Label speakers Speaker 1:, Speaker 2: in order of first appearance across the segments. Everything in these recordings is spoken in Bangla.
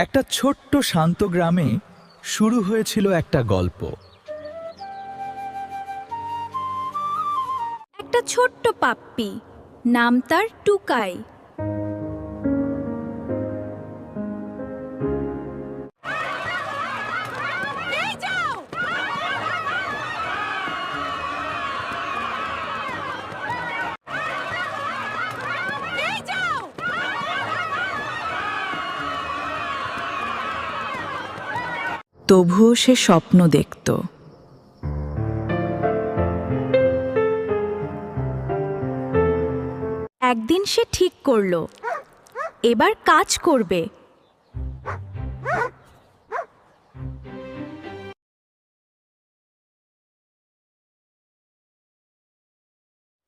Speaker 1: একটা ছোট্ট শান্ত গ্রামে শুরু হয়েছিল একটা গল্প।
Speaker 2: একটা ছোট্ট পাপ্পি, নাম তার টুকাই।
Speaker 3: তবুও সে স্বপ্ন দেখত।
Speaker 2: একদিন সে ঠিক করল, এবার কাজ করবে।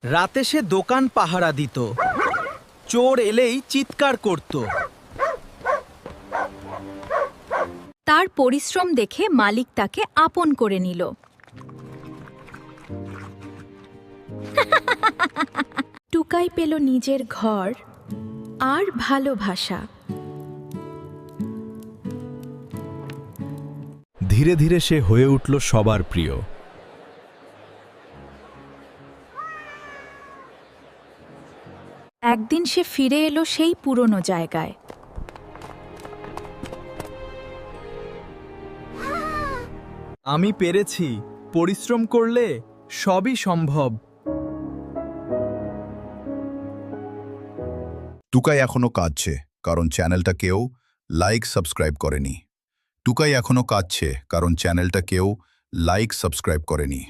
Speaker 1: রাতে সে দোকান পাহারা দিত, চোর এলেই চিৎকার করত।
Speaker 2: তার পরিশ্রম দেখে মালিক তাকে আপন করে নিল। টুকাই পেল নিজের ঘর আর ভালোবাসা।
Speaker 4: ধীরে ধীরে সে হয়ে উঠল সবার প্রিয়।
Speaker 2: একদিন সে ফিরে এলো সেই পুরনো জায়গায়।
Speaker 1: আমি পেরেছি, পরিশ্রম করলে সবই সম্ভব।
Speaker 5: টুকাই এখনো কাঁদছে কারণ চ্যানেলটা কেউ লাইক সাবস্ক্রাইব করেনি। টুকাই এখনো কাঁদছে কারণ চ্যানেলটা কেউ লাইক সাবস্ক্রাইব করেনি।